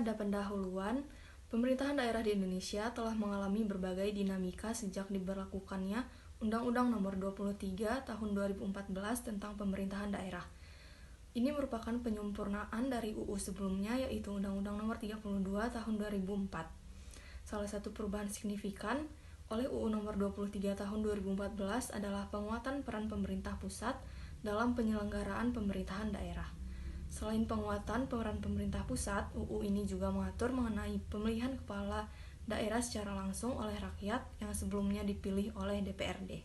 Pada pendahuluan, pemerintahan daerah di Indonesia telah mengalami berbagai dinamika sejak diberlakukannya Undang-Undang Nomor 23 Tahun 2014 tentang Pemerintahan Daerah. Ini merupakan penyempurnaan dari UU sebelumnya, yaitu Undang-Undang Nomor 32 Tahun 2004. Salah satu perubahan signifikan oleh UU Nomor 23 Tahun 2014 adalah penguatan peran pemerintah pusat dalam penyelenggaraan pemerintahan daerah. Selain penguatan peran pemerintah pusat, UU ini juga mengatur mengenai pemilihan kepala daerah secara langsung oleh rakyat yang sebelumnya dipilih oleh DPRD.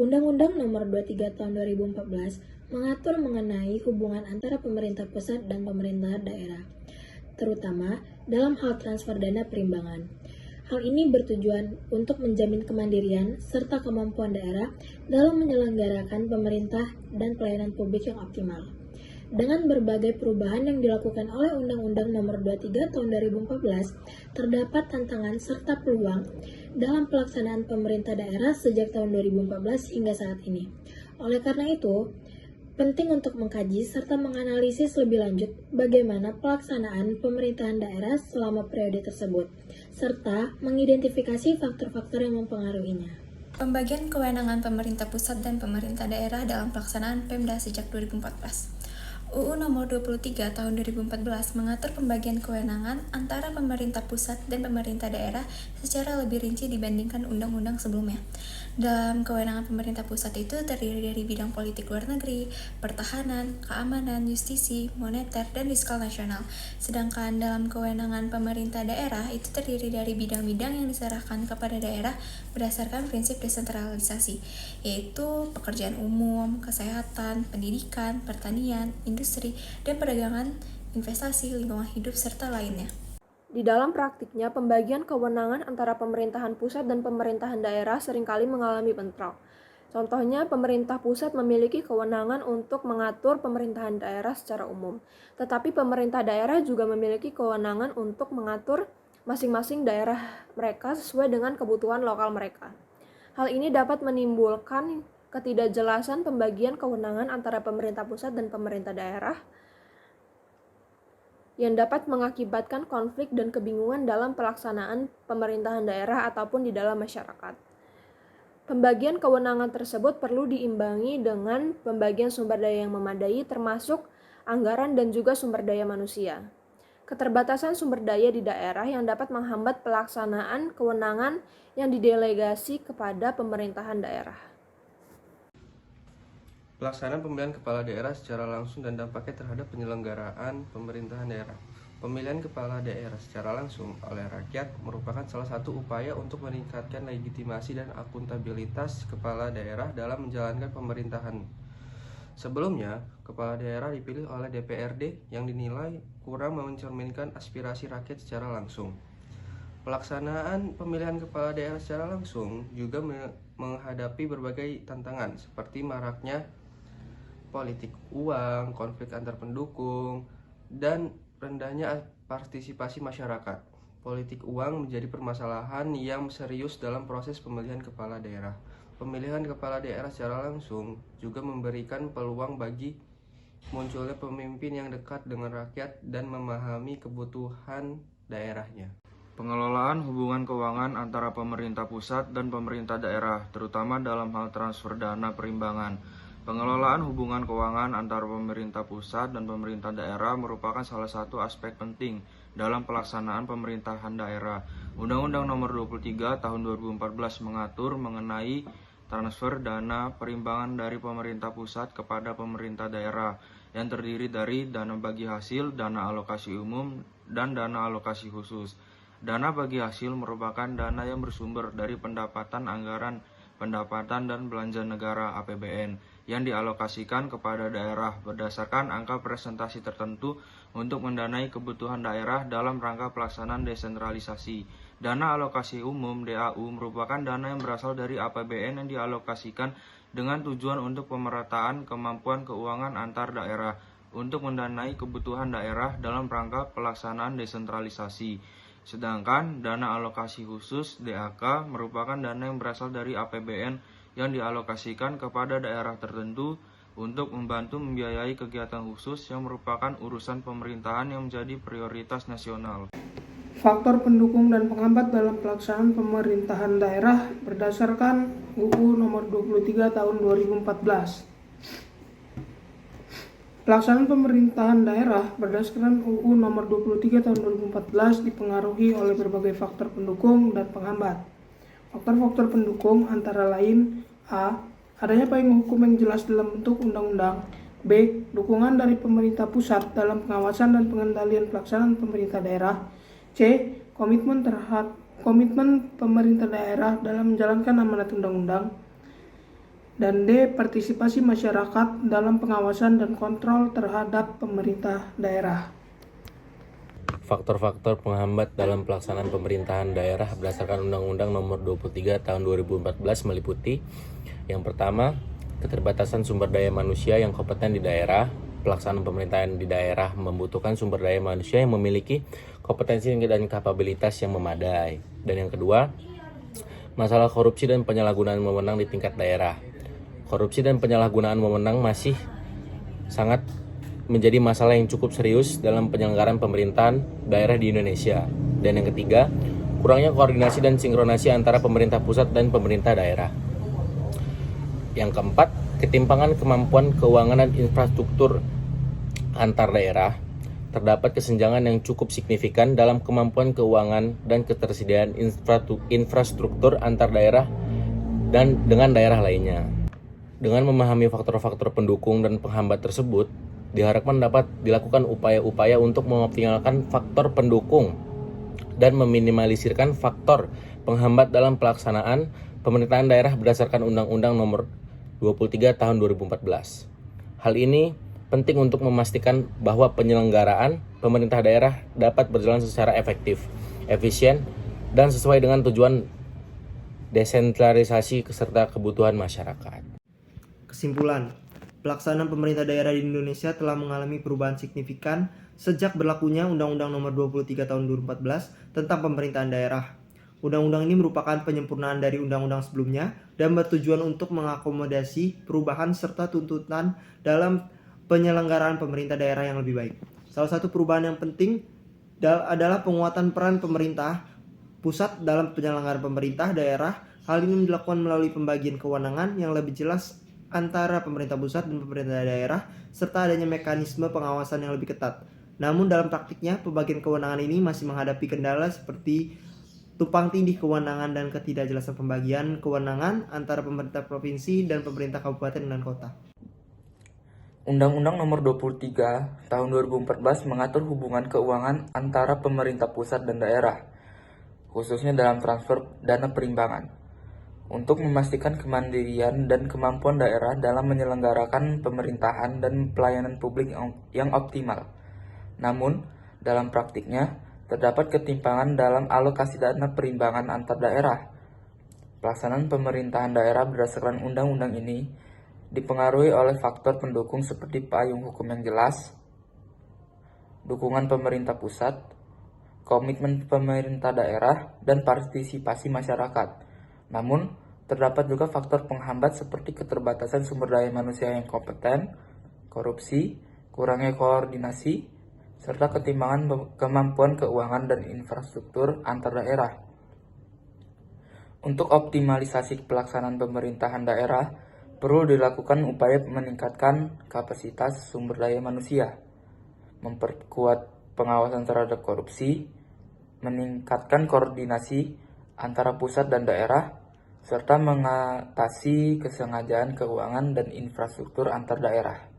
Undang-Undang Nomor 23 Tahun 2014 mengatur mengenai hubungan antara pemerintah pusat dan pemerintah daerah, terutama dalam hal transfer dana perimbangan. Hal ini bertujuan untuk menjamin kemandirian serta kemampuan daerah dalam menyelenggarakan pemerintah dan pelayanan publik yang optimal. Dengan berbagai perubahan yang dilakukan oleh Undang-Undang Nomor 23 Tahun 2014, terdapat tantangan serta peluang dalam pelaksanaan pemerintah daerah sejak tahun 2014 hingga saat ini. Oleh karena itu, penting untuk mengkaji serta menganalisis lebih lanjut bagaimana pelaksanaan pemerintahan daerah selama periode tersebut, serta mengidentifikasi faktor-faktor yang mempengaruhinya. Pembagian kewenangan pemerintah pusat dan pemerintah daerah dalam pelaksanaan Pemda sejak 2014. UU Nomor 23 Tahun 2014 mengatur pembagian kewenangan antara pemerintah pusat dan pemerintah daerah secara lebih rinci dibandingkan undang-undang sebelumnya. Dalam kewenangan pemerintah pusat itu terdiri dari bidang politik luar negeri, pertahanan, keamanan, justisi, moneter, dan fiskal nasional. Sedangkan dalam kewenangan pemerintah daerah itu terdiri dari bidang-bidang yang diserahkan kepada daerah berdasarkan prinsip desentralisasi, yaitu pekerjaan umum, kesehatan, pendidikan, pertanian, industri, dan perdagangan, investasi, lingkungan hidup, serta lainnya. Di dalam praktiknya, pembagian kewenangan antara pemerintahan pusat dan pemerintahan daerah seringkali mengalami bentrok. Contohnya, pemerintah pusat memiliki kewenangan untuk mengatur pemerintahan daerah secara umum, tetapi pemerintah daerah juga memiliki kewenangan untuk mengatur masing-masing daerah mereka sesuai dengan kebutuhan lokal mereka. Hal ini dapat menimbulkan ketidakjelasan pembagian kewenangan antara pemerintah pusat dan pemerintah daerah, yang dapat mengakibatkan konflik dan kebingungan dalam pelaksanaan pemerintahan daerah ataupun di dalam masyarakat. Pembagian kewenangan tersebut perlu diimbangi dengan pembagian sumber daya yang memadai, termasuk anggaran dan juga sumber daya manusia. Keterbatasan sumber daya di daerah yang dapat menghambat pelaksanaan kewenangan yang didelegasi kepada pemerintahan daerah. Pelaksanaan pemilihan kepala daerah secara langsung dan dampaknya terhadap penyelenggaraan pemerintahan daerah. Pemilihan kepala daerah secara langsung oleh rakyat merupakan salah satu upaya untuk meningkatkan legitimasi dan akuntabilitas kepala daerah dalam menjalankan pemerintahan. Sebelumnya, kepala daerah dipilih oleh DPRD yang dinilai kurang mencerminkan aspirasi rakyat secara langsung. Pelaksanaan pemilihan kepala daerah secara langsung juga menghadapi berbagai tantangan seperti maraknya politik uang, konflik antar pendukung, dan rendahnya partisipasi masyarakat. Politik uang menjadi permasalahan yang serius dalam proses pemilihan kepala daerah. Pemilihan kepala daerah secara langsung juga memberikan peluang bagi munculnya pemimpin yang dekat dengan rakyat dan memahami kebutuhan daerahnya. Pengelolaan hubungan keuangan antara pemerintah pusat dan pemerintah daerah, terutama dalam hal transfer dana perimbangan. Pengelolaan hubungan keuangan antara pemerintah pusat dan pemerintah daerah merupakan salah satu aspek penting dalam pelaksanaan pemerintahan daerah. Undang-Undang Nomor 23 Tahun 2014 mengatur mengenai transfer dana perimbangan dari pemerintah pusat kepada pemerintah daerah yang terdiri dari dana bagi hasil, dana alokasi umum, dan dana alokasi khusus. Dana bagi hasil merupakan dana yang bersumber dari pendapatan anggaran pendapatan dan belanja negara (APBN) yang dialokasikan kepada daerah berdasarkan angka presentasi tertentu untuk mendanai kebutuhan daerah dalam rangka pelaksanaan desentralisasi. Dana alokasi umum (DAU) merupakan dana yang berasal dari APBN yang dialokasikan dengan tujuan untuk pemerataan kemampuan keuangan antar daerah untuk mendanai kebutuhan daerah dalam rangka pelaksanaan desentralisasi. Sedangkan dana alokasi khusus (DAK) merupakan dana yang berasal dari APBN yang dialokasikan kepada daerah tertentu untuk membantu membiayai kegiatan khusus yang merupakan urusan pemerintahan yang menjadi prioritas nasional. Faktor pendukung dan penghambat dalam pelaksanaan pemerintahan daerah berdasarkan UU Nomor 23 Tahun 2014. Pelaksanaan pemerintahan daerah berdasarkan UU Nomor 23 Tahun 2014 dipengaruhi oleh berbagai faktor pendukung dan penghambat. Faktor-faktor pendukung antara lain: A. Adanya payung hukum yang jelas dalam bentuk undang-undang. B. Dukungan dari pemerintah pusat dalam pengawasan dan pengendalian pelaksanaan pemerintah daerah. C. Komitmen pemerintah daerah dalam menjalankan amanat undang-undang. Dan D. Partisipasi masyarakat dalam pengawasan dan kontrol terhadap pemerintah daerah. Faktor-faktor penghambat dalam pelaksanaan pemerintahan daerah berdasarkan Undang-Undang Nomor 23 Tahun 2014 meliputi: yang pertama, keterbatasan sumber daya manusia yang kompeten di daerah. Pelaksanaan pemerintahan di daerah membutuhkan sumber daya manusia yang memiliki kompetensi dan kapabilitas yang memadai. Dan yang kedua, masalah korupsi dan penyalahgunaan wewenang di tingkat daerah. Korupsi dan penyalahgunaan wewenang masih sangat menjadi masalah yang cukup serius dalam penyelenggaraan pemerintahan daerah di Indonesia. Dan yang ketiga, kurangnya koordinasi dan sinkronasi antara pemerintah pusat dan pemerintah daerah. Yang keempat, ketimpangan kemampuan keuangan dan infrastruktur antar daerah. Terdapat kesenjangan yang cukup signifikan dalam kemampuan keuangan dan ketersediaan infrastruktur antar daerah dan dengan daerah lainnya. Dengan memahami faktor-faktor pendukung dan penghambat tersebut, diharapkan dapat dilakukan upaya-upaya untuk mengoptimalkan faktor pendukung dan meminimalisirkan faktor penghambat dalam pelaksanaan pemerintahan daerah berdasarkan Undang-Undang Nomor 23 Tahun 2014. Hal ini penting untuk memastikan bahwa penyelenggaraan pemerintah daerah dapat berjalan secara efektif, efisien, dan sesuai dengan tujuan desentralisasi serta kebutuhan masyarakat. Kesimpulan, pelaksanaan pemerintah daerah di Indonesia telah mengalami perubahan signifikan sejak berlakunya Undang-Undang Nomor 23 Tahun 2014 tentang pemerintahan daerah. Undang-undang ini merupakan penyempurnaan dari undang-undang sebelumnya dan bertujuan untuk mengakomodasi perubahan serta tuntutan dalam penyelenggaraan pemerintah daerah yang lebih baik. Salah satu perubahan yang penting adalah penguatan peran pemerintah pusat dalam penyelenggaraan pemerintah daerah. Hal ini dilakukan melalui pembagian kewenangan yang lebih jelas antara pemerintah pusat dan pemerintah daerah, serta adanya mekanisme pengawasan yang lebih ketat. Namun dalam praktiknya, pembagian kewenangan ini masih menghadapi kendala seperti tumpang tindih kewenangan dan ketidakjelasan pembagian kewenangan antara pemerintah provinsi dan pemerintah kabupaten dan kota. Undang-Undang Nomor 23 Tahun 2014 mengatur hubungan keuangan antara pemerintah pusat dan daerah, khususnya dalam transfer dana perimbangan, untuk memastikan kemandirian dan kemampuan daerah dalam menyelenggarakan pemerintahan dan pelayanan publik yang optimal. Namun, dalam praktiknya, terdapat ketimpangan dalam alokasi dana perimbangan antar daerah. Pelaksanaan pemerintahan daerah berdasarkan undang-undang ini dipengaruhi oleh faktor pendukung seperti payung hukum yang jelas, dukungan pemerintah pusat, komitmen pemerintah daerah, dan partisipasi masyarakat. Namun, terdapat juga faktor penghambat seperti keterbatasan sumber daya manusia yang kompeten, korupsi, kurangnya koordinasi, serta ketimpangan kemampuan keuangan dan infrastruktur antar daerah. Untuk optimalisasi pelaksanaan pemerintahan daerah, perlu dilakukan upaya meningkatkan kapasitas sumber daya manusia, memperkuat pengawasan terhadap korupsi, meningkatkan koordinasi antara pusat dan daerah, serta mengatasi kesengajaan keuangan dan infrastruktur antar daerah.